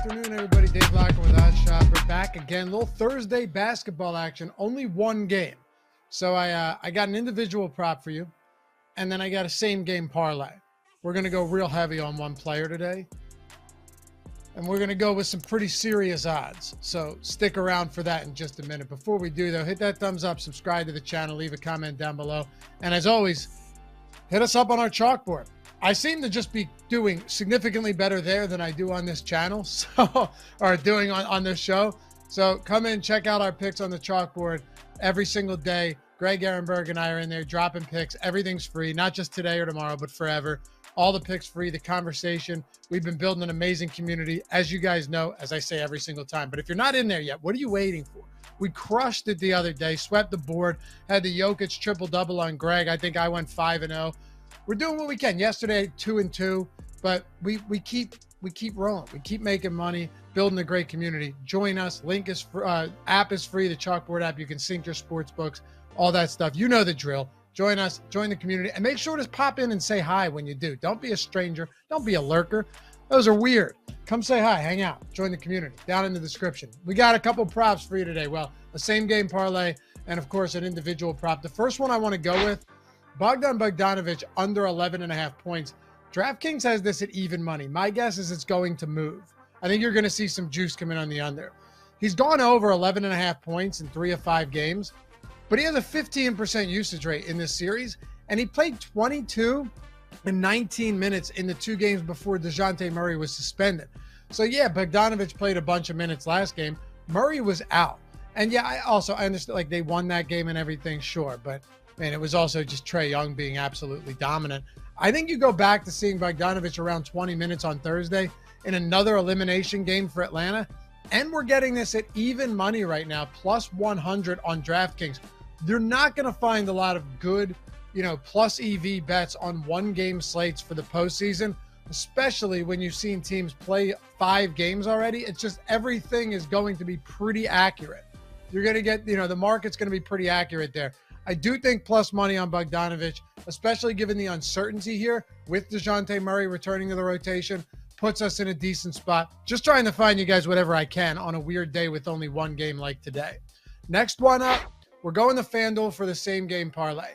afternoon, everybody. Dave Locker with OddsShopper back again. Little Thursday basketball action. Only one game. So I got an individual prop for you, and then I got a same game parlay. We're going to go real heavy on one player today, and we're going to go with some pretty serious odds. So stick around for that in just a minute. Before we do, though, hit that thumbs up, subscribe to the channel, leave a comment down below. And as always, hit us up on our chalkboard. I seem to just be doing significantly better there than I do on this channel, or doing on this show. So come in, check out our picks on the chalkboard every single day. Greg Ehrenberg and I are in there dropping picks. Everything's free, not just today or tomorrow, but forever. All the picks free, the conversation. We've been building an amazing community, as you guys know, as I say every single time. But if you're not in there yet, what are you waiting for? We crushed it the other day, swept the board, had the Jokic triple-double on Greg. I think I went 5-0. We're doing what we can. Yesterday, 2-2, but we keep rolling. We keep making money, building a great community. Join us. Link is app is free. The Chalkboard app. You can sync your sports books, all that stuff. You know the drill. Join us. Join the community, and make sure to pop in and say hi when you do. Don't be a stranger. Don't be a lurker. Those are weird. Come say hi. Hang out. Join the community. Down in the description. We got a couple props for you today. Well, a same game parlay, and of course an individual prop. The first one I want to go with. Bogdanovic under 11.5 points. DraftKings has this at even money. My guess is it's going to move. I think you're going to see some juice come in on the under. He's gone over 11.5 points in 3 of 5 games, but he has a 15% usage rate in this series, and he played 22 and 19 minutes in the 2 games before DeJounte Murray was suspended. So yeah, Bogdanovic played a bunch of minutes last game. Murray was out. And yeah, I understand, like, they won that game and everything, sure, but man, it was also just Trae Young being absolutely dominant. I think you go back to seeing Bogdanovic around 20 minutes on Thursday in another elimination game for Atlanta, and we're getting this at even money right now, plus 100 on DraftKings. You're not going to find a lot of good, plus EV bets on one-game slates for the postseason, especially when you've seen teams play 5 games already. It's just everything is going to be pretty accurate. You're going to get, the market's going to be pretty accurate there. I do think plus money on Bogdanovic, especially given the uncertainty here with DeJounte Murray returning to the rotation, puts us in a decent spot. Just trying to find you guys whatever I can on a weird day with only one game like today. Next one up, we're going to FanDuel for the same game parlay.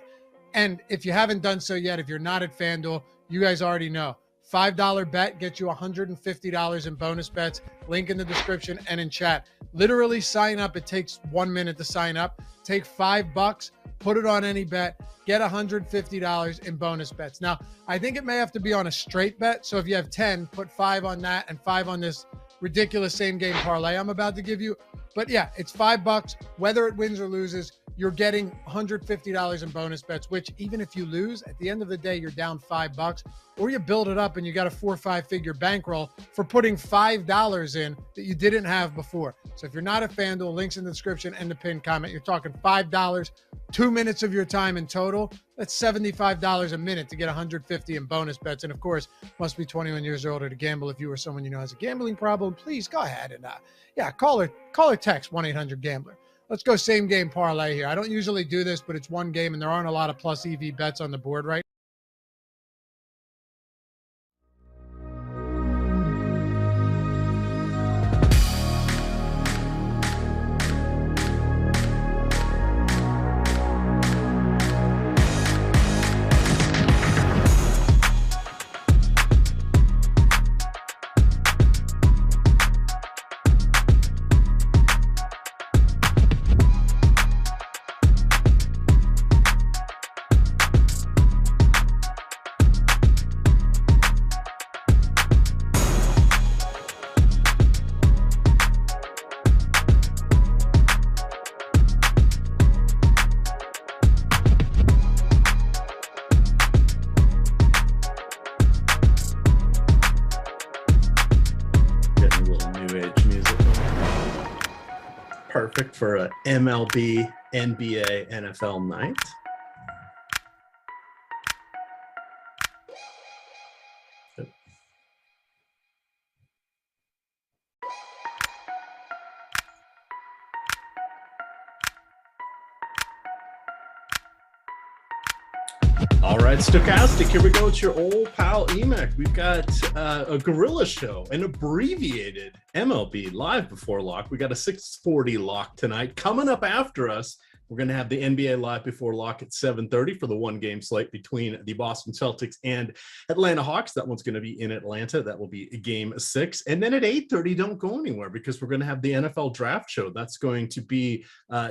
And if you haven't done so yet, if you're not at FanDuel, you guys already know. $5 bet gets you $150 in bonus bets. Link in the description and in chat. Literally sign up. It takes 1 minute to sign up. Take $5, put it on any bet, get $150 in bonus bets. Now, I think it may have to be on a straight bet. So if you have 10, put 5 on that and 5 on this ridiculous same game parlay I'm about to give you. But yeah, it's $5. Whether it wins or loses, you're getting $150 in bonus bets, which even if you lose, at the end of the day, you're down $5, or you build it up and you got a 4 or 5 figure bankroll for putting $5 in that you didn't have before. So if you're not a FanDuel, links in the description and the pinned comment. You're talking $5, 2 minutes of your time in total. That's $75 a minute to get $150 in bonus bets. And of course, must be 21 years or older to gamble. If you or someone you know has a gambling problem, please go ahead and call or text 1-800-GAMBLER. Let's go same game parlay here. I don't usually do this, but it's one game and there aren't a lot of plus EV bets on the board right Perfect for a MLB, NBA, NFL night. All right, Stokastic, here we go. It's your old pal EMac. We've got a gorilla show, an abbreviated MLB live before lock. We got a 6:40 lock tonight. Coming up after us, we're going to have the NBA live before lock at 7:30 for the one-game slate between the Boston Celtics and Atlanta Hawks. That one's going to be in Atlanta. That will be game 6. And then at 8:30, don't go anywhere because we're going to have the NFL draft show. That's going to be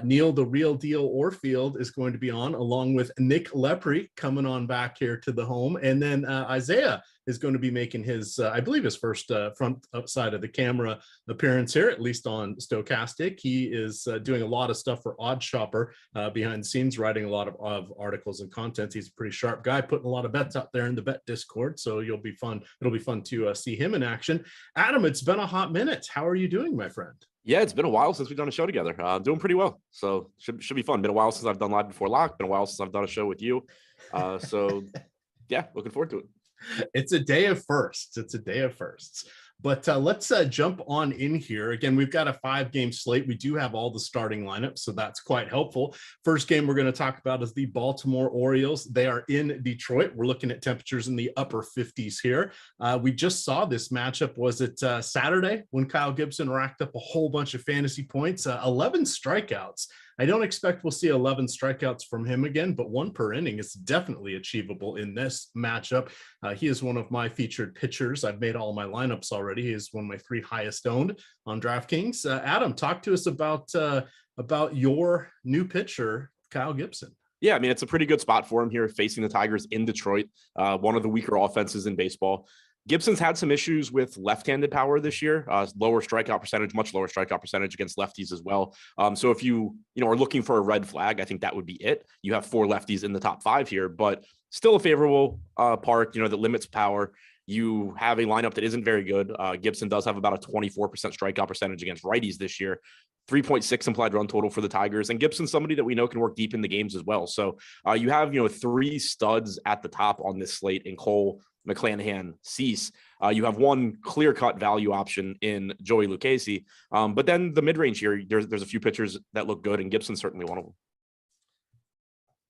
Neil, the real deal Orfield is going to be on, along with Nick Lepre coming on back here to the home. And then Isaiah is going to be making his, I believe, his first front side of the camera appearance here, at least on Stokastic. He is doing a lot of stuff for Odd Shopper behind the scenes, writing a lot of articles and content. He's a pretty sharp guy, putting a lot of bets out there in the bet Discord. So it'll be fun to see him in action. Adam, it's been a hot minute. How are you doing, my friend? Yeah, it's been a while since we've done a show together. Doing pretty well. So should be fun. Been a while since I've done live before lock. Been a while since I've done a show with you. So yeah, looking forward to it. It's a day of firsts. But let's jump on in here. Again, we've got a 5-game slate. We do have all the starting lineups, so that's quite helpful. First game we're going to talk about is the Baltimore Orioles. They are in Detroit. We're looking at temperatures in the upper 50s here. We just saw this matchup. Was it Saturday when Kyle Gibson racked up a whole bunch of fantasy points? 11 strikeouts. I don't expect we'll see 11 strikeouts from him again, but 1 per inning is definitely achievable in this matchup. He is one of my featured pitchers. I've made all my lineups already. He is one of my 3 highest owned on DraftKings. Adam, talk to us about your new pitcher, Kyle Gibson. Yeah, I mean, it's a pretty good spot for him here facing the Tigers in Detroit, one of the weaker offenses in baseball. Gibson's had some issues with left-handed power this year, lower strikeout percentage, much lower strikeout percentage against lefties as well. So if you are looking for a red flag, I think that would be it. You have 4 lefties in the top 5 here, but still a favorable park, that limits power. You have a lineup that isn't very good. Gibson does have about a 24% strikeout percentage against righties this year. 3.6 implied run total for the Tigers. And Gibson's somebody that we know can work deep in the games as well. So you have, 3 studs at the top on this slate in Cole, McClanahan, Cease. You have 1 clear-cut value option in Joey Lucchesi. But then the mid-range here, there's a few pitchers that look good, and Gibson's certainly one of them.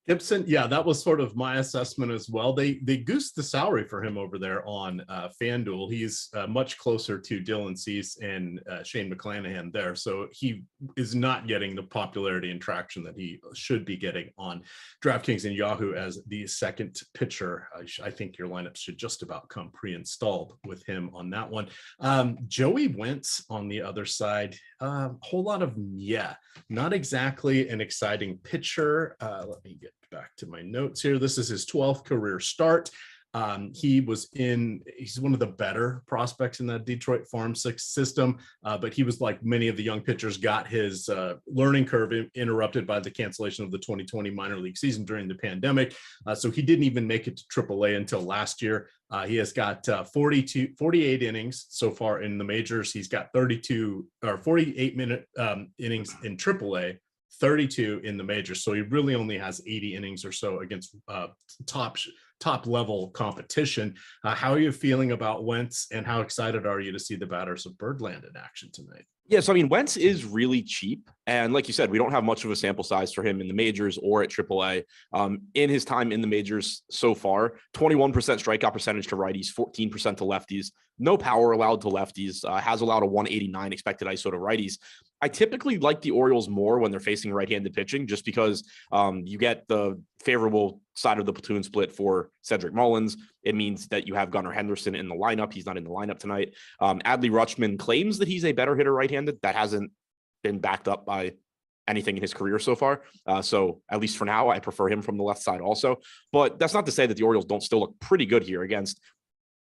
Gibson, yeah, that was sort of my assessment as well. They goosed the salary for him over there on FanDuel. He's much closer to Dylan Cease and Shane McClanahan there, so he is not getting the popularity and traction that he should be getting on DraftKings and Yahoo as the second pitcher. I think your lineup should just about come pre-installed with him on that one. Joey Wentz on the other side, whole lot of not exactly an exciting pitcher. Let me get back to my notes here. This is his 12th career start. He's one of the better prospects in that Detroit farm system, but he was like many of the young pitchers, got his learning curve interrupted by the cancellation of the 2020 minor league season during the pandemic. So he didn't even make it to AAA until last year. He has got 48 innings so far in the majors. He's got 48-minute innings in AAA. 32 in the majors. So he really only has 80 innings or so against top level competition. How are you feeling about Wentz, and how excited are you to see the batters of Birdland in action tonight? Yeah, so I mean, Wentz is really cheap. And like you said, we don't have much of a sample size for him in the majors or at AAA. In his time in the majors so far, 21% strikeout percentage to righties, 14% to lefties, no power allowed to lefties, has allowed a 189 expected ISO to righties. I typically like the Orioles more when they're facing right-handed pitching, just because you get the favorable side of the platoon split for Cedric Mullins. It means that you have Gunnar Henderson in the lineup. He's not in the lineup tonight. Adley Rutschman claims that he's a better hitter right-handed. That hasn't been backed up by anything in his career so far. So at least for now, I prefer him from the left side also. But that's not to say that the Orioles don't still look pretty good here against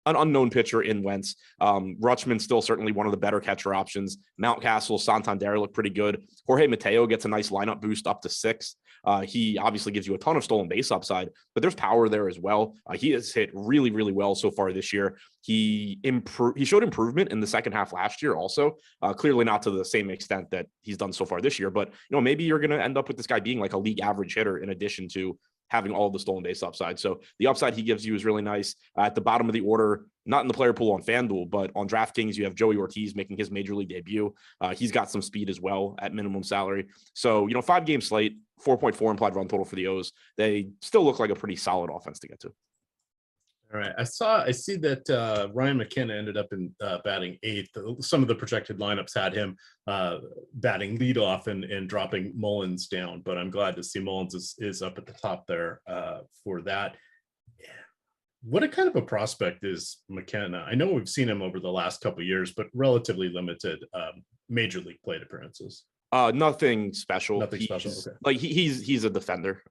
an unknown pitcher in Wentz. Rutschman's still certainly one of the better catcher options. Mountcastle, Santander look pretty good. Jorge Mateo gets a nice lineup boost up to 6. He obviously gives you a ton of stolen base upside, but there's power there as well. He has hit really, really well so far this year. He showed improvement in the second half last year also, clearly not to the same extent that he's done so far this year, but maybe you're going to end up with this guy being like a league average hitter in addition to having all the stolen base upside. So the upside he gives you is really nice. At the bottom of the order, not in the player pool on FanDuel, but on DraftKings, you have Joey Ortiz making his major league debut. He's got some speed as well at minimum salary. So, 5-game slate, 4.4 implied run total for the O's. They still look like a pretty solid offense to get to. All right. I see that Ryan McKenna ended up in batting 8th. Some of the projected lineups had him batting leadoff and dropping Mullins down, but I'm glad to see Mullins is up at the top there for that. What a kind of a prospect is McKenna? I know we've seen him over the last couple of years, but relatively limited major league plate appearances. Nothing special. Nothing special. Okay. Like he's a defender.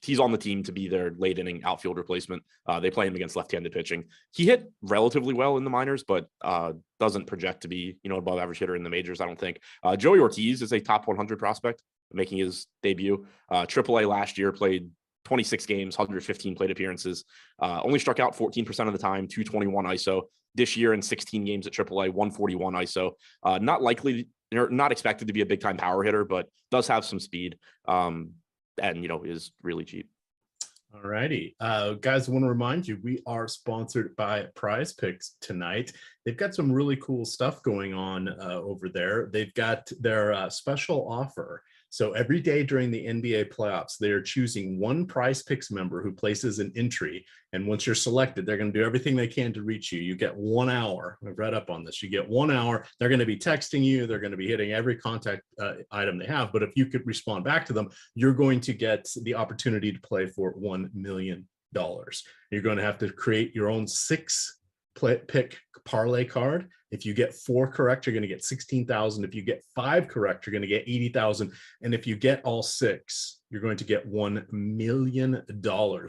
He's on the team to be their late inning outfield replacement. They play him against left-handed pitching. He hit relatively well in the minors, but doesn't project to be, above average hitter in the majors, I don't think. Joey Ortiz is a top 100 prospect making his debut. AAA last year, played 26 games, 115 plate appearances, only struck out 14% of the time, 221 ISO. This year in 16 games at AAA, 141 ISO. Not expected to be a big time power hitter, but does have some speed. And is really cheap. All righty. Guys, I want to remind you, we are sponsored by Prize Picks tonight. They've got some really cool stuff going on over there. They've got their special offer. So every day during the NBA playoffs, they are choosing one Prize Picks member who places an entry. And once you're selected, they're going to do everything they can to reach you. You get 1 hour. I've read up on this. You get 1 hour. They're going to be texting you. They're going to be hitting every contact item they have. But if you could respond back to them, you're going to get the opportunity to play for $1 million. You're going to have to create your own 6-pick parlay card. If you get 4 correct, you're going to get 16,000. If you get 5 correct, you're going to get 80,000. And if you get all 6, you're going to get $1 million.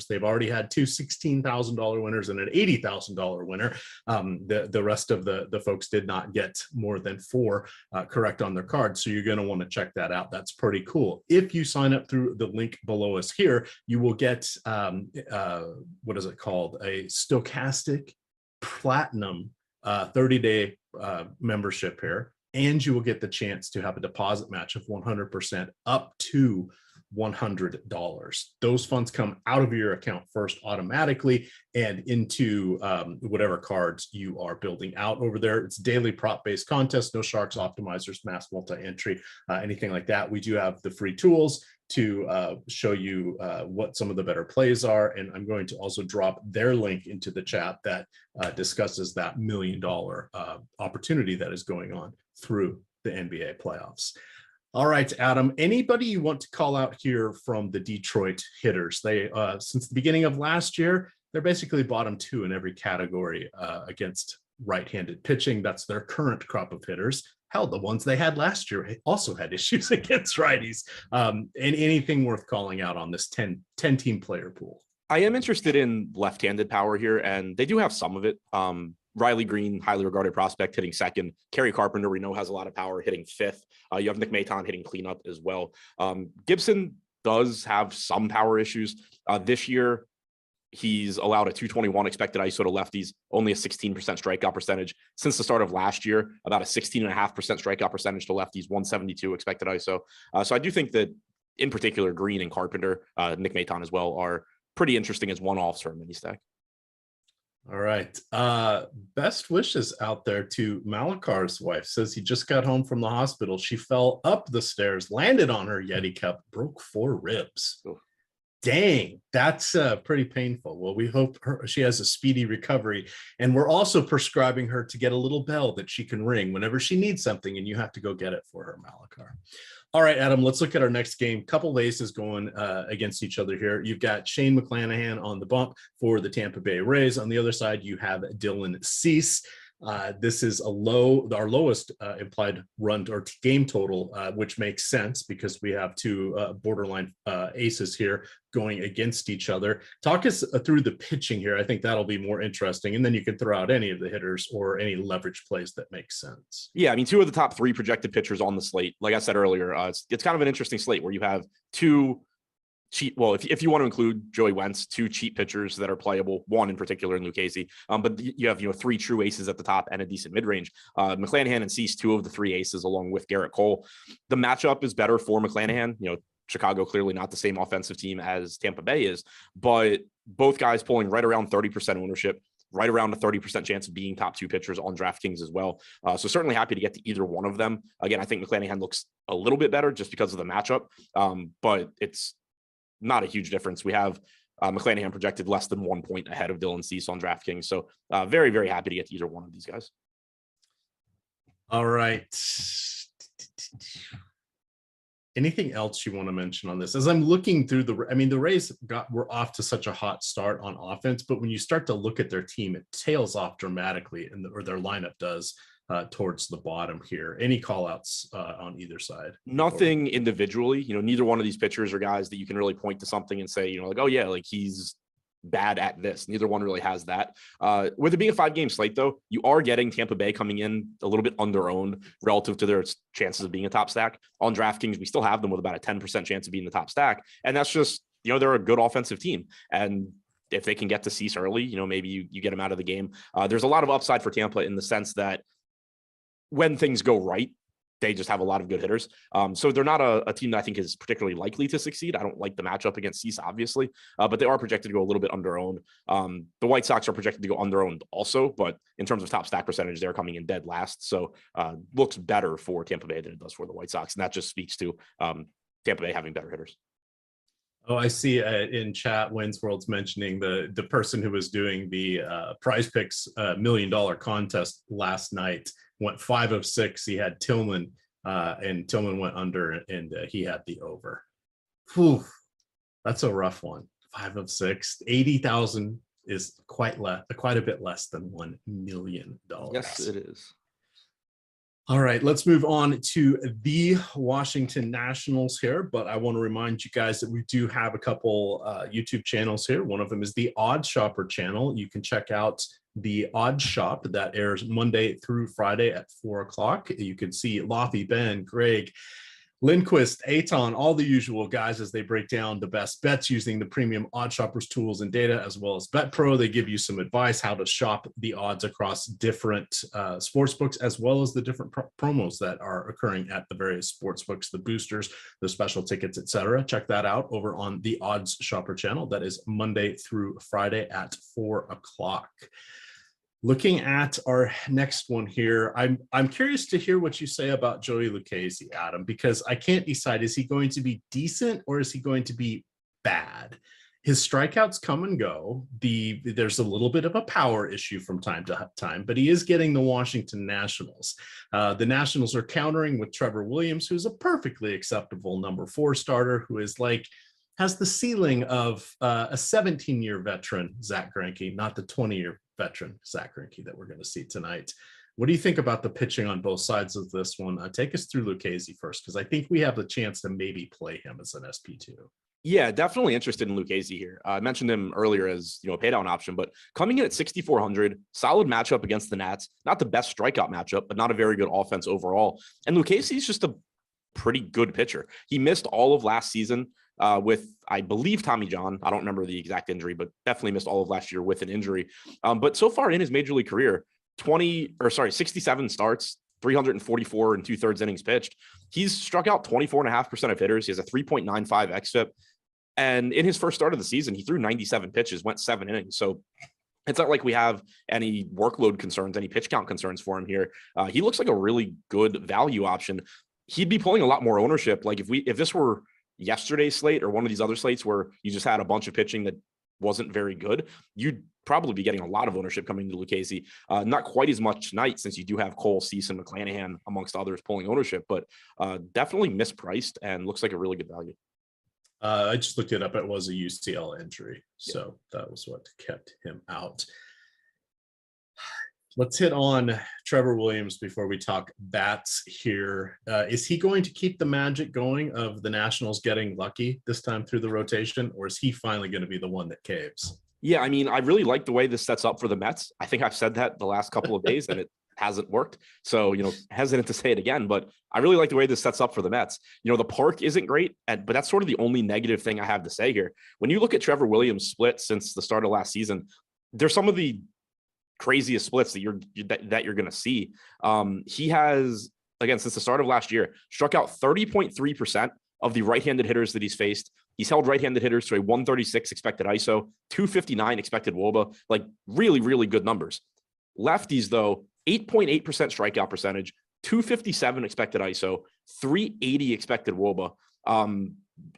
They've already had 2 $16,000 winners and an $80,000 winner. The rest of the folks did not get more than 4 correct on their card. So you're going to want to check that out. That's pretty cool. If you sign up through the link below us here, you will get, what is it called? A Stokastic Platinum 30-day membership here, and you will get the chance to have a deposit match of 100% up to $100. Those funds come out of your account first automatically and into whatever cards you are building out over there. It's daily prop-based contest, no sharks, optimizers, mass multi-entry, anything like that. We do have the free tools to show you what some of the better plays are. And I'm going to also drop their link into the chat that discusses that $1 million opportunity that is going on through the NBA playoffs. All right, Adam, anybody you want to call out here from the Detroit hitters? They, since the beginning of last year, they're basically bottom 2 in every category against right-handed pitching. That's their current crop of hitters. Hell, the ones they had last year also had issues against righties. And anything worth calling out on this 10-team player pool? I am interested in left-handed power here, and they do have some of it. Riley Green, highly regarded prospect, hitting 2nd. Kerry Carpenter, we know, has a lot of power, hitting 5th. You have Nick Maton hitting cleanup as well. Gibson does have some power issues. This year, he's allowed a 221 expected ISO to lefties, only a 16% strikeout percentage. Since the start of last year, about a 16.5% strikeout percentage to lefties, 172 expected ISO. So I do think that, in particular, Green and Carpenter, Nick Maton as well, are pretty interesting as one-offs for a mini stack. All right. Best wishes out there to Malakar's wife. Says he just got home from the hospital. She fell up the stairs, landed on her Yeti cup, broke 4 ribs. Ooh. Dang, that's pretty painful. Well, we hope she has a speedy recovery. And we're also prescribing her to get a little bell that she can ring whenever she needs something, and you have to go get it for her, Malakar. All right, Adam, let's look at our next game. Couple of aces going against each other here. You've got Shane McClanahan on the bump for the Tampa Bay Rays. On the other side, you have Dylan Cease. This is our lowest implied run or game total, which makes sense because we have 2 borderline aces here going against each other. Talk us through the pitching here. I think that'll be more interesting. And then you can throw out any of the hitters or any leverage plays that make sense. Yeah, I mean, 2 of the top 3 projected pitchers on the slate. Like I said earlier, it's kind of an interesting slate where you have 2 cheap, well, if you want to include Joey Wentz, 2 cheap pitchers that are playable, 1 in particular in Lucchesi, but you have 3 true aces at the top and a decent mid-range. McClanahan and Cease, 2 of the 3 aces along with Garrett Cole. The matchup is better for McClanahan. Chicago clearly not the same offensive team as Tampa Bay is, but both guys pulling right around 30% ownership. right around a 30% chance of being top 2 pitchers on DraftKings as well. So certainly happy to get to either one of them. Again, I think McClanahan looks a little bit better just because of the matchup, but it's not a huge difference. We have McClanahan projected less than 1 point ahead of Dylan Cease on DraftKings. So very, very happy to get to either one of these guys. All right. Anything else you want to mention on this? As I'm looking through the Rays were off to such a hot start on offense, but when you start to look at their team, it tails off dramatically, or their lineup does towards the bottom here. Any call outs on either side? Nothing individually. Neither one of these pitchers are guys that you can really point to something and say, like, oh yeah, like he's bad at this. Neither one really has that. With it being a 5-game slate, though, you are getting Tampa Bay coming in a little bit under-owned relative to their chances of being a top stack. On DraftKings, we still have them with about a 10% chance of being the top stack. And that's just, they're a good offensive team. And if they can get to Cease early, maybe you get them out of the game. There's a lot of upside for Tampa in the sense that when things go right, they just have a lot of good hitters. So they're not a team that I think is particularly likely to succeed. I don't like the matchup against Cease, obviously, but they are projected to go a little bit under-owned. The White Sox are projected to go under-owned also, but in terms of top stack percentage, they're coming in dead last. So looks better for Tampa Bay than it does for the White Sox. And that just speaks to Tampa Bay having better hitters. Oh, I see in chat, Wayne's World's mentioning the person who was doing the Prize Picks $1 million contest last night went 5 of 6. He had Tillman, and Tillman went under, and he had the over. Whew, that's a rough one. 5 of 6, 80,000 is quite a bit less than $1 million. Yes, it is. All right, let's move on to the Washington Nationals here. But I want to remind you guys that we do have a couple YouTube channels here. One of them is the Odd Shopper channel. You can check out the Odd Shop that airs Monday through Friday at 4 o'clock. You can see Lothy, Ben, Greg, Lindquist, Aton, all the usual guys as they break down the best bets using the premium Odd Shoppers tools and data, as well as Bet Pro. They give you some advice how to shop the odds across different sports books, as well as the different promos that are occurring at the various sports books, the boosters, the special tickets, etc. Check that out over on the Odds Shopper channel. That is Monday through Friday at 4 o'clock. Looking at our next one here, I'm curious to hear what you say about Joey Lucchesi, Adam, because I can't decide, is he going to be decent or is he going to be bad? His strikeouts come and go. There's a little bit of a power issue from time to time, but he is getting the Washington Nationals. The Nationals are countering with Trevor Williams, who's a perfectly acceptable number 4 starter, who is has the ceiling of a 17-year veteran, Zach Greinke, not the 20-year veteran Zach Greinke that we're going to see tonight. What do you think about the pitching on both sides of this one? Take us through Lucchesi first, because I think we have the chance to maybe play him as an SP2. Yeah, definitely interested in Lucchesi here. I mentioned him earlier as a pay down option, but coming in at 6,400, solid matchup against the Nats. Not the best strikeout matchup, but not a very good offense overall. And Lucchesi is just a pretty good pitcher. He missed all of last season with, I believe, Tommy John. I don't remember the exact injury, but definitely missed all of last year with an injury. But so far in his major league career, 67 starts, 344 and 2/3 innings pitched. He's struck out 24.5% of hitters. He has a 3.95 xFIP. And in his first start of the season, he threw 97 pitches, went 7 innings. So it's not like we have any workload concerns, any pitch count concerns for him here. He looks like a really good value option. He'd be pulling a lot more ownership. Like if this were yesterday's slate or one of these other slates where you just had a bunch of pitching that wasn't very good, you'd probably be getting a lot of ownership coming to Lucchesi. Not quite as much tonight, since you do have Cole, Cease, and McClanahan amongst others pulling ownership, but definitely mispriced and looks like a really good value. I just looked it up. It was a UCL injury, so that was what kept him out. Let's hit on Trevor Williams before we talk bats here. Is he going to keep the magic going of the Nationals getting lucky this time through the rotation, or is he finally going to be the one that caves? Yeah, I mean, I really like the way this sets up for the Mets. I think I've said that the last couple of days, and it hasn't worked. So, hesitant to say it again, but I really like the way this sets up for the Mets. The park isn't great, but that's sort of the only negative thing I have to say here. When you look at Trevor Williams' split since the start of last season, there's some of the craziest splits that you're going to see. He has, again, since the start of last year, struck out 30.3% of the right-handed hitters that he's faced, he's held right-handed hitters to a 136 expected ISO, 259 expected WOBA, like really, really good numbers. Lefties, though, 8.8% strikeout percentage, 257 expected ISO, 380 expected WOBA.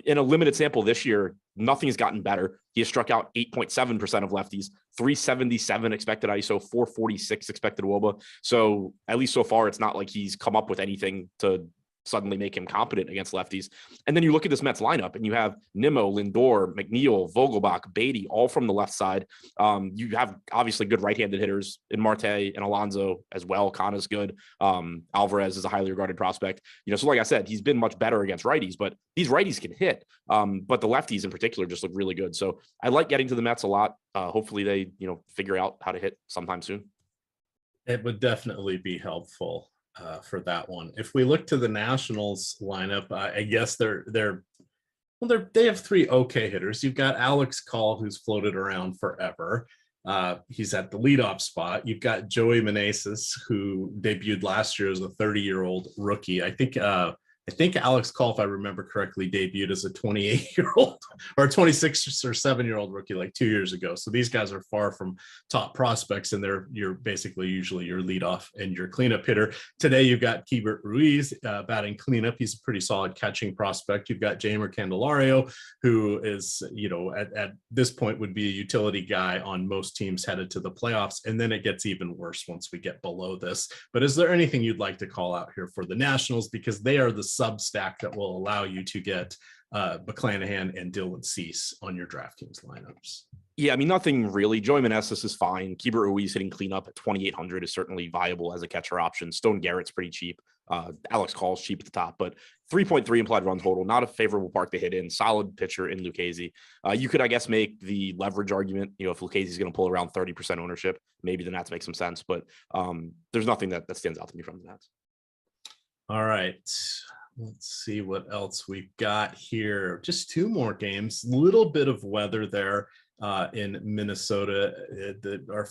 In a limited sample this year, nothing's gotten better. He has struck out 8.7% of lefties, 377 expected ISO, 446 expected WOBA. So at least so far, it's not like he's come up with anything to suddenly make him competent against lefties. And then you look at this Mets lineup and you have Nimmo, Lindor, McNeil, Vogelbach, Beatty, all from the left side. You have obviously good right-handed hitters in Marte and Alonso as well. Kana's good. Alvarez is a highly regarded prospect. So like I said, he's been much better against righties, but these righties can hit. But the lefties in particular just look really good. So I like getting to the Mets a lot. Hopefully they, figure out how to hit sometime soon. It would definitely be helpful for that one. If we look to the Nationals lineup, I guess they have three okay hitters. You've got Alex Call, who's floated around forever. He's at the leadoff spot. You've got Joey Meneses, who debuted last year as a 30-year-old rookie. I think Alex Call, if I remember correctly, debuted as a 28-year-old or 26 or 7-year-old rookie like 2 years ago. So these guys are far from top prospects, and you're basically usually your leadoff and your cleanup hitter. Today, you've got Keibert Ruiz batting cleanup. He's a pretty solid catching prospect. You've got Jeimer Candelario, who is, at this point would be a utility guy on most teams headed to the playoffs. And then it gets even worse once we get below this. But is there anything you'd like to call out here for the Nationals? Because they are the substack that will allow you to get McClanahan and Dylan Cease on your DraftKings lineups. Yeah, nothing really. Joey Meneses is fine. Keibert Ruiz hitting cleanup at 2,800 is certainly viable as a catcher option. Stone Garrett's pretty cheap. Alex Call's cheap at the top, but 3.3 implied run total, not a favorable park to hit in. Solid pitcher in Lucchesi. You could, I guess, make the leverage argument. If Lucchesi's going to pull around 30% ownership, maybe the Nats make some sense, but there's nothing that stands out to me from the Nats. All right. Let's see what else we've got here. Just two more games. Little bit of weather there in Minnesota.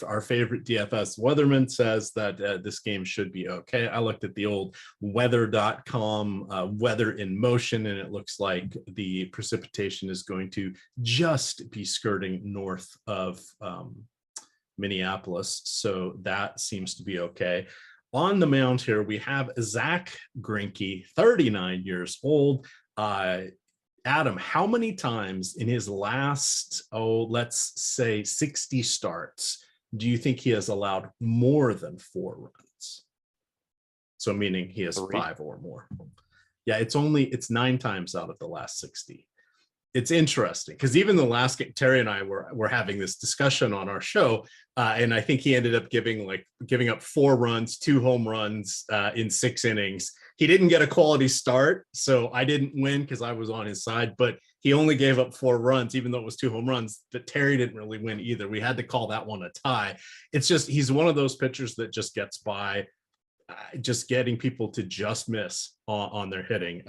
Our favorite DFS weatherman says that this game should be okay. I looked at the old weather.com weather in motion, and it looks like the precipitation is going to just be skirting north of Minneapolis. So that seems to be okay. On the mound here, we have Zach Greinke, 39 years old. Adam, how many times in his last, let's say 60 starts, do you think he has allowed more than 4 runs? So meaning he has 5 or more. Yeah, it's 9 times out of the last 60. It's interesting because even the last game, Terry and I were having this discussion on our show, and I think he ended up giving up 4 runs, 2 home runs in 6 innings. He didn't get a quality start, so I didn't win because I was on his side. But he only gave up 4 runs, even though it was 2 home runs. But Terry didn't really win either. We had to call that one a tie. It's just he's one of those pitchers that just gets by. Just getting people to just miss on their hitting.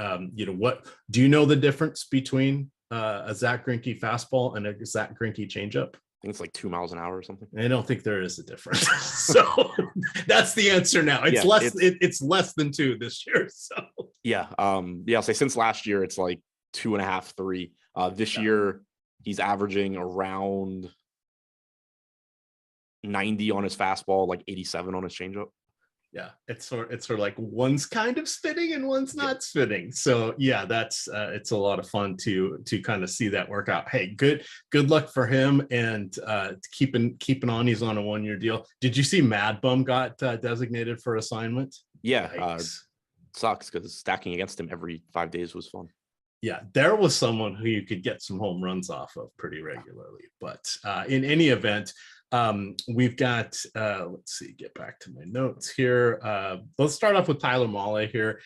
What do you know the difference between a Zach Greinke fastball and a Zach Greinke changeup? I think it's like 2 miles an hour or something. I don't think there is a difference. So that's the answer now. It's less than 2 this year. So I'll say since last year it's like 2.5, 3. This year he's averaging around 90 on his fastball, like 87 on his changeup. Yeah, it's sort of like one's kind of spinning and one's not spinning. So yeah, that's it's a lot of fun to kind of see that work out. Hey, good luck for him, and keeping on. He's on a 1-year deal. Did you see Mad Bum got designated for assignment? Yeah, sucks because stacking against him every 5 days was fun. Yeah, there was someone who you could get some home runs off of pretty regularly. But in any event, we've got let's see, get back to my notes here. Let's start off with Tyler Mahle here.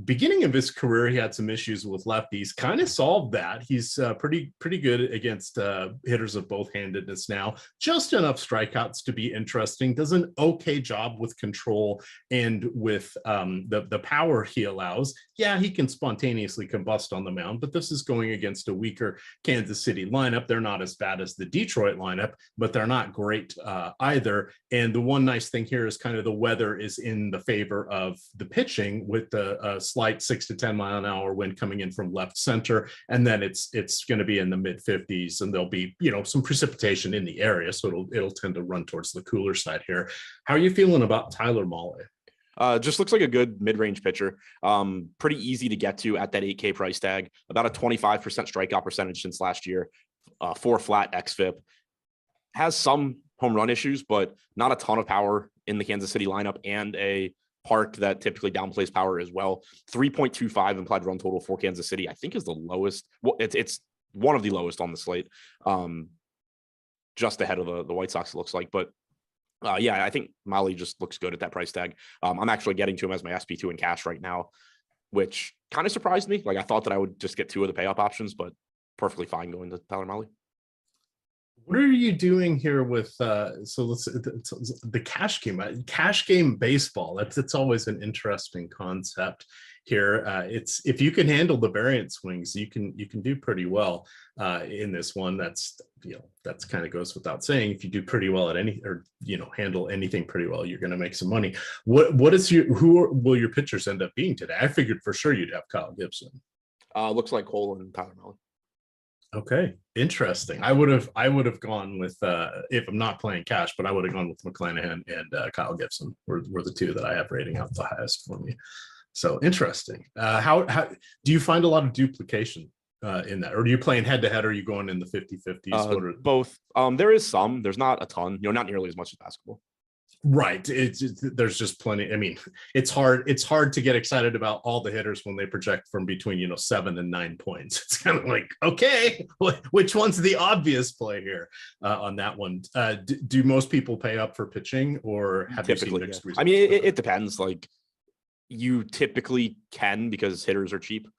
Beginning of his career, he had some issues with lefties, kind of solved that. He's pretty good against hitters of both handedness now, just enough strikeouts to be interesting. Does an okay job with control and with the power he allows. Yeah, he can spontaneously combust on the mound, but this is going against a weaker Kansas City lineup. They're not as bad as the Detroit lineup, but they're not great either. And the one nice thing here is kind of the weather is in the favor of the pitching, with the slight 6 to 10 mile an hour wind coming in from left center. And then it's going to be in the mid 50s, and there'll be, some precipitation in the area. So it'll tend to run towards the cooler side here. How are you feeling about Tyler Mahle? Just looks like a good mid-range pitcher. Pretty easy to get to at that 8K price tag. About a 25% strikeout percentage since last year. 4 flat xFIP. Has some home run issues, but not a ton of power in the Kansas City lineup, and a park that typically downplays power as well. 3.25 implied run total for Kansas City, I think, is the lowest. Well, it's one of the lowest on the slate. Just ahead of the White Sox, it looks like. But yeah, I think Mahle just looks good at that price tag. I'm actually getting to him as my SP2 in cash right now, which kind of surprised me. Like, I thought that I would just get 2 of the pay up options, but perfectly fine going to Tyler Mahle. What are you doing here with the cash game? Cash game baseball. It's always an interesting concept here. It's, if you can handle the variant swings, you can do pretty well in this one. That's kind of goes without saying. If you do pretty well at any, or handle anything pretty well, you're going to make some money. Who will your pitchers end up being today? I figured for sure you'd have Kyle Gibson. Looks like Cole and Tyler Mahle. Okay, interesting. I would have gone with if I'm not playing cash, but I would have gone with McClanahan and Kyle Gibson were the 2 that I have rating out the highest for me. So interesting. How do you find a lot of duplication in that, or are you playing head to head? Or are you going in the 50-50s? Both. There is some. There's not a ton. Not nearly as much as basketball. Right. There's just plenty. I mean, it's hard to get excited about all the hitters when they project from between 7 and 9 points. It's kind of like, okay, which one's the obvious play here on that one? Do most people pay up for pitching, or have typically, you seen mixed results? I mean, it depends. Like, you typically can, because hitters are cheap.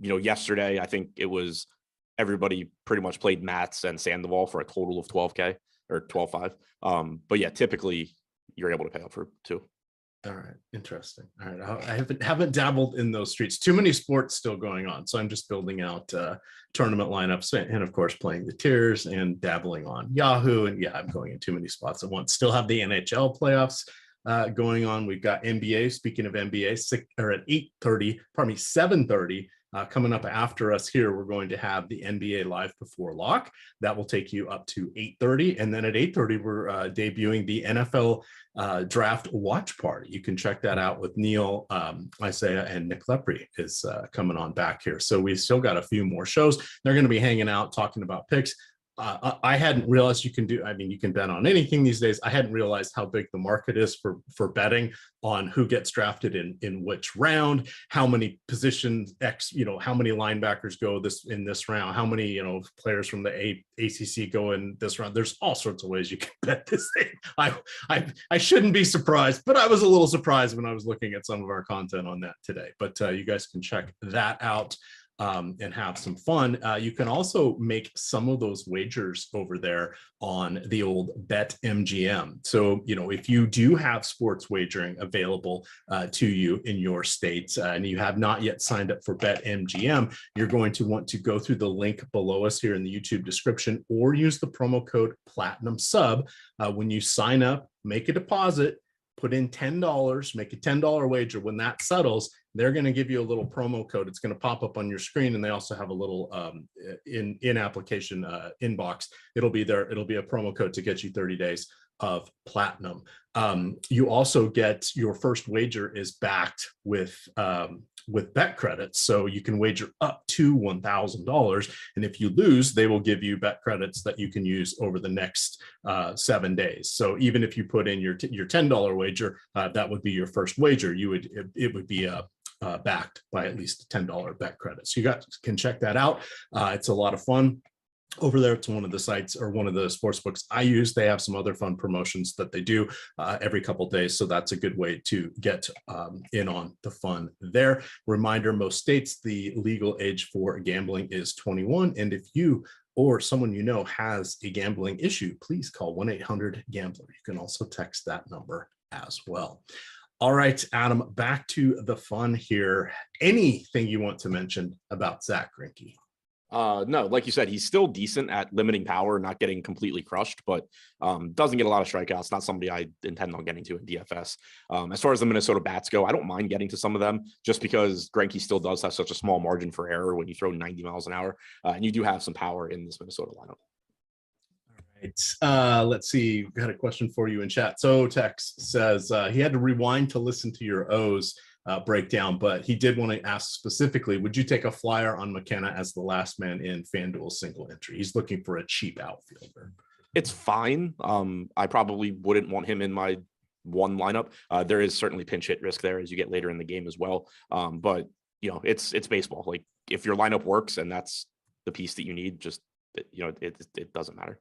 Yesterday I think it was everybody pretty much played Mats and Sandoval for a total of 12K. Or 12.5. But yeah, typically you're able to pay up for 2. All right, interesting. All right, I haven't dabbled in those streets. Too many sports still going on, so I'm just building out tournament lineups, and of course playing the tiers and dabbling on Yahoo. And yeah, I'm going in too many spots at once. Still have the NHL playoffs going on. We've got NBA. Speaking of NBA, at 8:30, 7:30. Coming up after us here, we're going to have the NBA Live Before Lock. That will take you up to 8:30. And then at 8:30, we're debuting the NFL Draft Watch Party. You can check that out with Neil, Isaiah, and Nick Lepre is coming on back here. So we've still got a few more shows. They're going to be hanging out, talking about picks. I hadn't realized you can bet on anything these days. I hadn't realized how big the market is for betting on who gets drafted in which round, how many positions how many linebackers go in this round, how many players from the ACC go in this round. There's all sorts of ways you can bet this thing. I shouldn't be surprised, but I was a little surprised when I was looking at some of our content on that today. But you guys can check that out and have some fun. You can also make some of those wagers over there on the old BetMGM. So, if you do have sports wagering available to you in your state and you have not yet signed up for BetMGM, you're going to want to go through the link below us here in the YouTube description, or use the promo code PlatinumSub. When you sign up, make a deposit, put in $10, make a $10 wager. When that settles, they're going to give you a little promo code. It's going to pop up on your screen, and they also have a little in application inbox. It'll be there. It'll be a promo code to get you 30 days of platinum. You also get your first wager is backed with bet credits, so you can wager up to $1,000, and if you lose, they will give you bet credits that you can use over the next 7 days. So even if you put in your $10 wager, that would be your first wager. It would be backed by at least a $10 bet credit. So you can check that out. It's a lot of fun. Over there, it's one of the sites or one of the sports books I use. They have some other fun promotions that they do every couple of days. So that's a good way to get in on the fun there. Reminder, most states, the legal age for gambling is 21. And if you or someone you know has a gambling issue, please call 1-800-GAMBLER. You can also text that number as well. All right, Adam, back to the fun here. Anything you want to mention about Zach Greinke? No, like you said, he's still decent at limiting power, not getting completely crushed, but doesn't get a lot of strikeouts. Not somebody I intend on getting to in DFS. As far as the Minnesota bats go, I don't mind getting to some of them just because Greinke still does have such a small margin for error when you throw 90 miles an hour, and you do have some power in this Minnesota lineup. Let's see. We've got a question for you in chat. So Tex says he had to rewind to listen to your O's breakdown, but he did want to ask specifically, would you take a flyer on McKenna as the last man in FanDuel single entry? He's looking for a cheap outfielder. It's fine. I probably wouldn't want him in my one lineup. There is certainly pinch hit risk there as you get later in the game as well. But it's baseball. Like if your lineup works and that's the piece that you need, just it doesn't matter.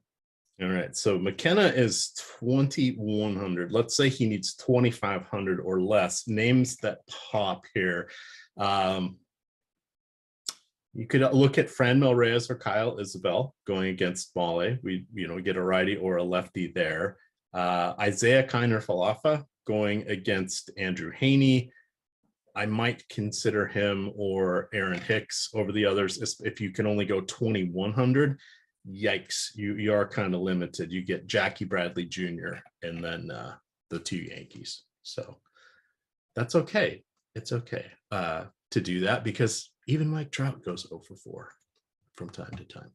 All right, so McKenna is 2,100. Let's say he needs 2,500 or less. Names that pop here. You could look at Franmil Reyes or Kyle Isabel going against Male. We get a righty or a lefty there. Isaiah Kiner Falefa going against Andrew Haney. I might consider him or Aaron Hicks over the others if you can only go 2,100. Yikes, you are kind of limited. You get Jackie Bradley Jr. and then the two Yankees. So that's okay. It's okay to do that because even Mike Trout goes 0 for 4 from time to time.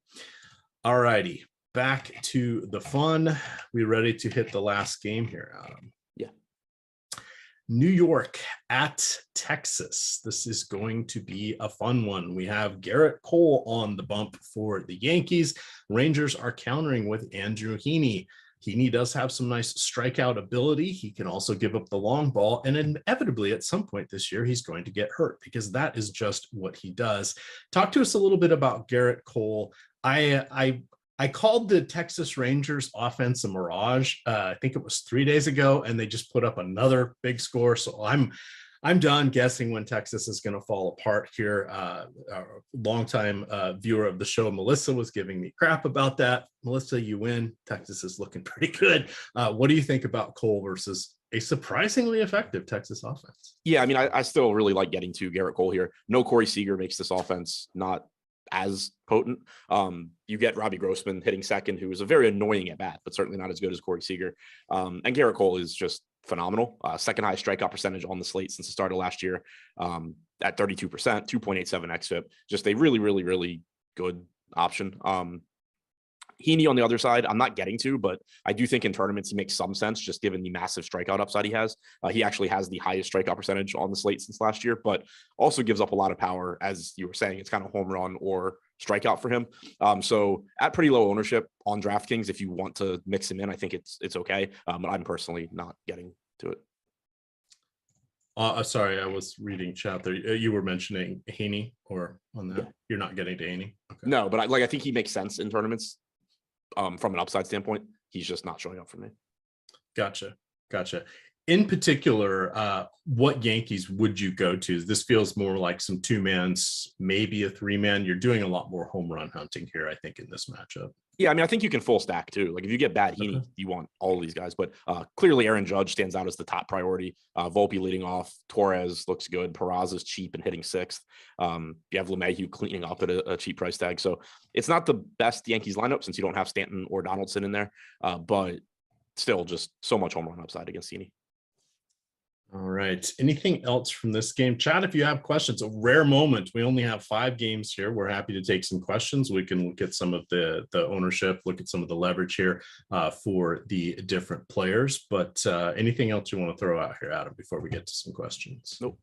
All righty, back to the fun. We ready to hit the last game here, Adam? Yeah. New York at Texas. This is going to be a fun one. We have Garrett Cole on the bump for the Yankees. Rangers are countering with Andrew Heaney. Heaney does have some nice strikeout ability. He can also give up the long ball, and inevitably at some point this year, he's going to get hurt because that is just what he does. Talk to us a little bit about Garrett Cole. I called the Texas Rangers offense a mirage. I think it was 3 days ago, and they just put up another big score. So I'm done guessing when Texas is going to fall apart here. A longtime viewer of the show, Melissa, was giving me crap about that. Melissa, you win. Texas is looking pretty good. What do you think about Cole versus a surprisingly effective Texas offense? Yeah, I mean, I still really like getting to Garrett Cole here. No Corey Seager makes this offense not as potent. You get Robbie Grossman hitting second, who is a very annoying at bat, but certainly not as good as Corey Seager. And Garrett Cole is just phenomenal. Second highest strikeout percentage on the slate since the start of last year at 32%, 2.87 xFIP. Just a really, really, really good option. Heaney on the other side, I'm not getting to, but I do think in tournaments he makes some sense just given the massive strikeout upside he has. He actually has the highest strikeout percentage on the slate since last year, but also gives up a lot of power. As you were saying, it's kind of home run or strikeout for him. So at pretty low ownership on DraftKings, if you want to mix him in, I think it's okay. But I'm personally not getting to it. Sorry, I was reading chat there. You were mentioning Heaney or on that. Yeah. You're not getting to Heaney. Okay. No, but I think he makes sense in tournaments. From an upside standpoint, he's just not showing up for me. Gotcha. In particular, what Yankees would you go to? This feels more like some 2-mans, maybe a 3-man. You're doing a lot more home run hunting here, I think, in this matchup. Yeah, I mean, I think you can full stack too. Like if you get bad Heaney, you want all of these guys. But clearly Aaron Judge stands out as the top priority. Volpe leading off. Torres looks good. Peraza is cheap and hitting 6th. You have LeMahieu cleaning up at a cheap price tag. So it's not the best Yankees lineup since you don't have Stanton or Donaldson in there. But still just so much home run upside against Heaney. All right. Anything else from this game? Chat, if you have questions, a rare moment. We only have 5 games here. We're happy to take some questions. We can look at some of the ownership, look at some of the leverage here for the different players. But anything else you want to throw out here, Adam, before we get to some questions? Nope.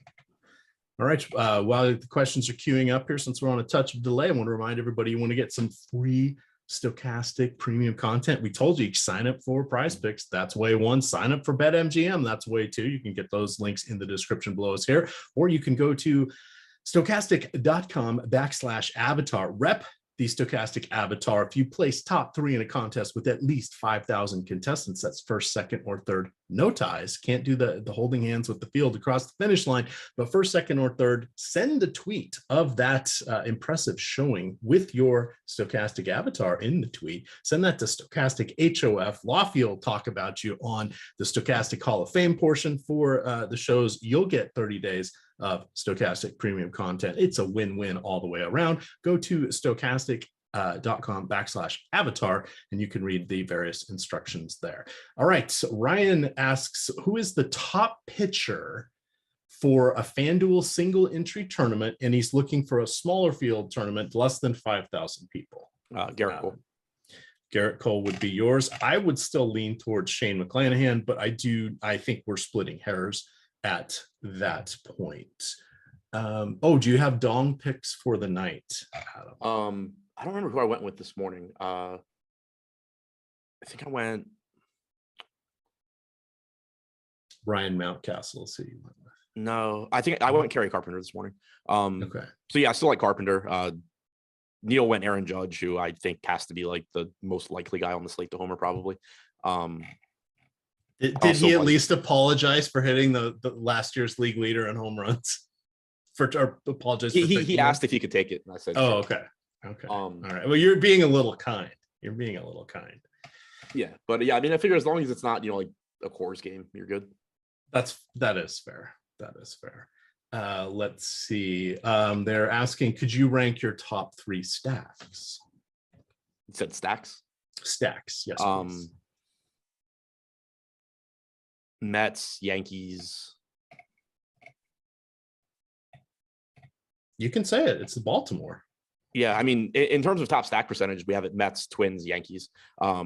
All right. While the questions are queuing up here, since we're on a touch of delay, I want to remind everybody you want to get some free Stokastic premium content. We told you sign up for Prize Picks. That's way 1. Sign up for BetMGM. That's way 2. You can get those links in the description below us here, or you can go to stokastic.com/avatar. Rep the Stokastic avatar. If you place top 3 in a contest with at least 5,000 contestants, that's first, second, or third no ties, can't do the holding hands with the field across the finish line, but first, second, or third, send a tweet of that impressive showing with your Stokastic avatar in the tweet. Send that to Stokastic HOF. Lofty will talk about you on the Stokastic Hall of Fame portion for the shows. You'll get 30 days of Stokastic premium content. It's a win-win all the way around. Go to stokastic.com/avatar, and you can read the various instructions there. All right, so Ryan asks, who is the top pitcher for a FanDuel single entry tournament? And he's looking for a smaller field tournament, less than 5,000 people. Garrett Cole. Garrett Cole would be yours. I would still lean towards Shane McClanahan, but I think we're splitting hairs at that point. Do you have dong picks for the night, Adam? I don't remember who I went with this morning. I think I went Ryan Mountcastle. So you went with. No, I think I went Kerry Carpenter this morning. Okay. So yeah, I still like Carpenter. Neil went Aaron Judge, who I think has to be like the most likely guy on the slate to homer, probably. Did he at least apologize for hitting the last year's league leader in home runs? Apologize. He asked if he could take it, and I said, "Oh, sure." okay. All right. Well, you're being a little kind. Yeah, but yeah, I mean, I figure as long as it's not, like a Coors game, you're good. That is fair. Let's see. They're asking, could you rank your top 3 stacks? You said stacks? Stacks, yes. Please. Mets, Yankees. You can say it. It's Baltimore. Yeah, I mean, in terms of top stack percentage, we have it Mets, Twins, Yankees. I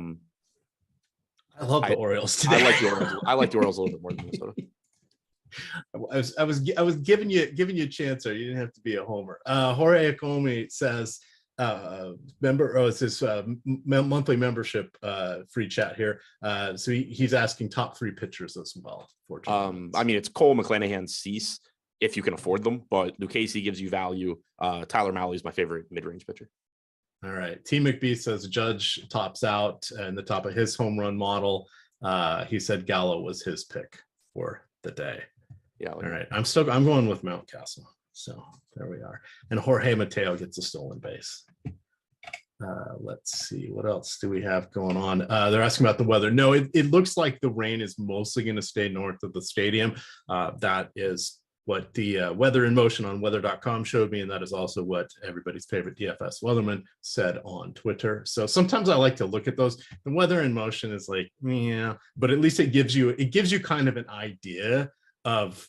love the Orioles today. I like the Orioles. I like the Orioles a little bit more than Minnesota. I was giving you a chance there. You didn't have to be a homer. Jorge Acomi says, it's his monthly membership free chat here. So he's asking top 3 pitchers as well. I mean, it's Cole, McClanahan, Cease, if you can afford them, but Lucchesi gives you value. Tyler Mahle is my favorite mid-range pitcher. All right. T. McBee says Judge tops out in the top of his home run model. He said Gallo was his pick for the day. Yeah. All right. I'm going with Mountcastle. So there we are. And Jorge Mateo gets a stolen base. Let's see. What else do we have going on? They're asking about the weather. No, it looks like the rain is mostly going to stay north of the stadium. That is what the Weather in Motion on weather.com showed me, and that is also what everybody's favorite DFS weatherman said on Twitter. So sometimes I like to look at those. The Weather in Motion is like, yeah, but at least it gives you kind of an idea of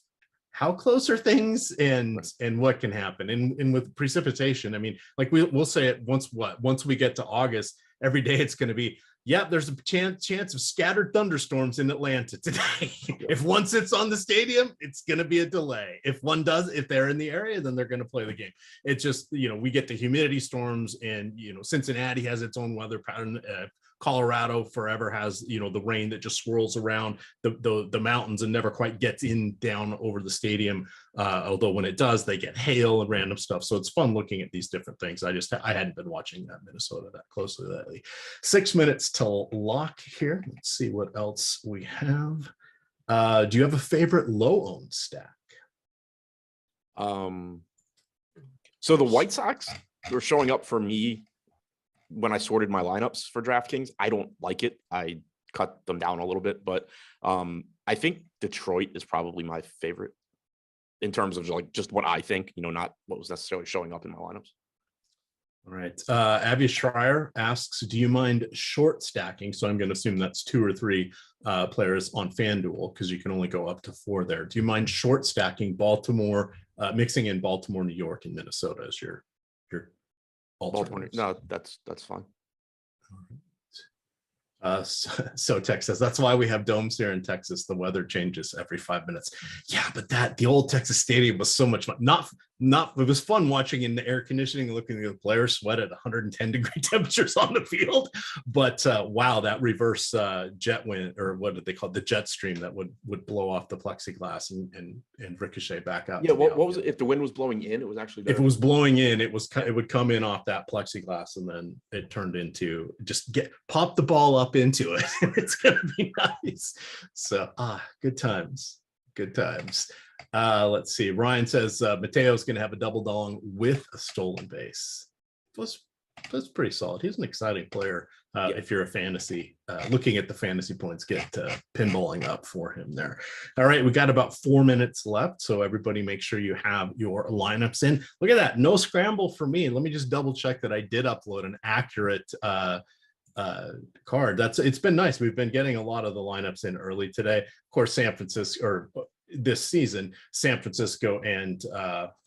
how close are things and what can happen. And with precipitation, I mean, like we'll say it once we get to August, every day it's going to be, there's a chance of scattered thunderstorms in Atlanta today. If one sits on the stadium, it's going to be a delay. If they're in the area, then they're going to play the game. It's just, we get the humidity storms, and, Cincinnati has its own weather pattern. Colorado forever has, the rain that just swirls around the mountains and never quite gets down over the stadium. Although when it does, they get hail and random stuff. So it's fun looking at these different things. I hadn't been watching that Minnesota that closely lately. 6 minutes till lock here. Let's see what else we have. Do you have a favorite low-owned stack? So the White Sox, they're showing up for me when I sorted my lineups for DraftKings. I don't like it. I cut them down a little bit, but I think Detroit is probably my favorite in terms of just what I think, not what was necessarily showing up in my lineups. All right. Abby Schreier asks, do you mind short stacking? So I'm going to assume that's 2 or 3 players on FanDuel, because you can only go up to 4 there. Do you mind short stacking Baltimore, mixing in Baltimore, New York, and Minnesota as your Baltimore? No, that's fine. So Texas, that's why we have domes here in Texas. The weather changes every 5 minutes. Yeah, but the old Texas Stadium was so much fun. Not it was fun watching in the air conditioning and looking at the players sweat at 110-degree temperatures on the field. But wow, that reverse jet wind, or what did they call it? The jet stream that would blow off the plexiglass and ricochet back out. Yeah, what was it? If the wind was blowing in, it was actually better. If it was blowing in, it would come in off that plexiglass, and then it turned into just pop the ball up into it. It's gonna be nice. So good times. Good times. Let's see. Ryan says Mateo's going to have a double dong with a stolen base. That's pretty solid. He's an exciting player. If you're a fantasy, looking at the fantasy points, get pinballing up for him there. All right, we got about 4 minutes left, so everybody make sure you have your lineups in. Look at that, no scramble for me. Let me just double check that I did upload an accurate card. It's been nice. We've been getting a lot of the lineups in early today. Of course, San Francisco, or this season, San Francisco and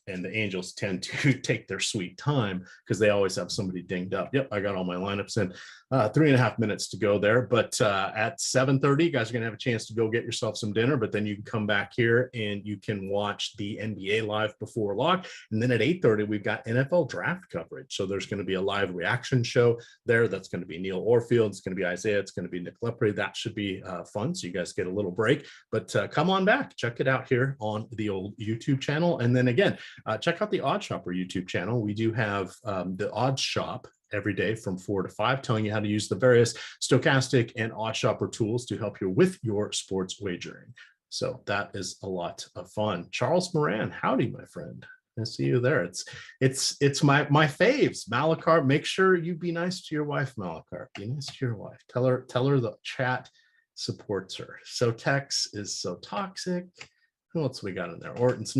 the Angels tend to take their sweet time because they always have somebody dinged up. Yep, I got all my lineups in. 3.5 minutes to go there, but at 7:30, you guys are gonna have a chance to go get yourself some dinner, but then you can come back here and you can watch the NBA live before lock. And then at 8:30, we've got NFL draft coverage. So there's gonna be a live reaction show there. That's gonna be Neil Orfield, it's gonna be Isaiah, it's gonna be Nick Lepre. That should be fun, so you guys get a little break. But come on back, check it out here on the old YouTube channel. And then again, check out the Odd Shopper YouTube channel. We do have the Odd Shop every day from 4 to 5, telling you how to use the various Stokastic and Odd Shopper tools to help you with your sports wagering. So that is a lot of fun. Charles Moran, howdy, my friend. I see you there. It's my faves. Malakar, make sure you be nice to your wife, Malakar. Be nice to your wife. Tell her the chat supports her. So Tex is so toxic. Who else we got in there? Orton's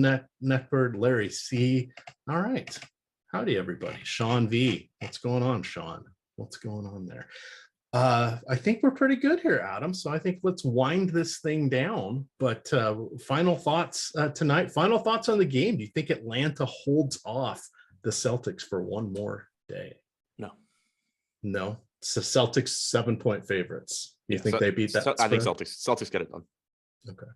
Neckbird, Larry C. All right. Howdy, everybody. Sean V. What's going on, Sean? What's going on there? I think we're pretty good here, Adam. So I think let's wind this thing down. But final thoughts tonight. Final thoughts on the game. Do you think Atlanta holds off the Celtics for one more day? No. It's the Celtics 7-point favorites. You think they beat that? I think Celtics get it done. Okay.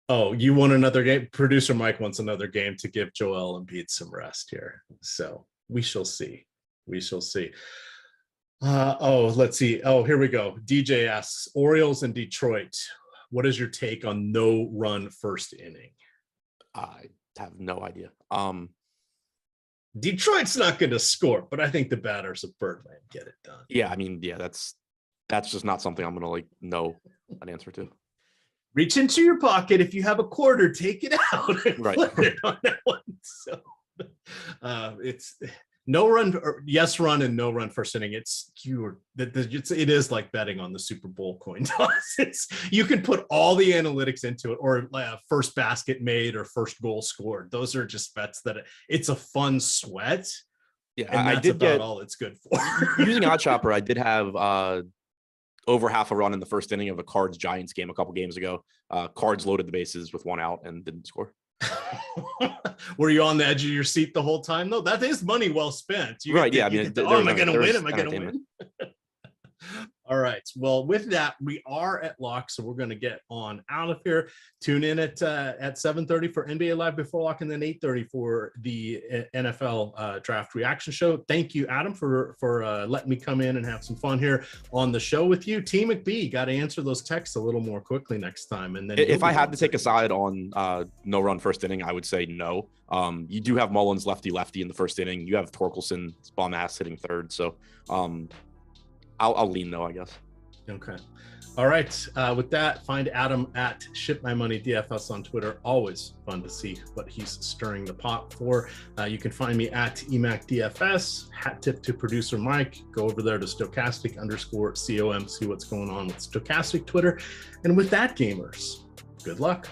Oh, you want another game? Producer Mike wants another game to give Joel Embiid some rest here. So we shall see. We shall see. Let's see. Oh, here we go. DJ asks, Orioles and Detroit. What is your take on no run first inning? I have no idea. Detroit's not going to score, but I think the batters of Birdland get it done. Yeah, I mean, yeah, that's just not something I'm going to know an answer to. Reach into your pocket. If you have a quarter, take it out and right. flip it on that one. So it's no run, or yes run, and no run first inning. It is like betting on the Super Bowl coin toss. You can put all the analytics into it, or first basket made or first goal scored. Those are just bets that it's a fun sweat. Yeah, and that's about all it's good for. Using Odd Shopper, I did have over half a run in the first inning of a Cards-Giants game a couple games ago. Cards loaded the bases with one out and didn't score. Were you on the edge of your seat the whole time? No, that is money well spent. Right, yeah. I mean, am I going to win? Am I going to win? All right. Well, with that, we are at lock, so we're going to get on out of here. Tune in at 7:30 for NBA Live Before Lock, and then 8:30 for the NFL Draft Reaction Show. Thank you, Adam, for letting me come in and have some fun here on the show with you. T McBee, got to answer those texts a little more quickly next time. And then if I had to take a side on no run first inning, I would say no. You do have Mullins lefty in the first inning. You have Torkelson's bum ass hitting third, so. I'll lean though, I guess. Okay. All right. With that, find Adam at ShipMyMoneyDFS on Twitter. Always fun to see what he's stirring the pot for. You can find me at EMac DFS. Hat tip to producer Mike. Go over there to Stokastic_COM. See what's going on with Stokastic Twitter. And with that, gamers, good luck.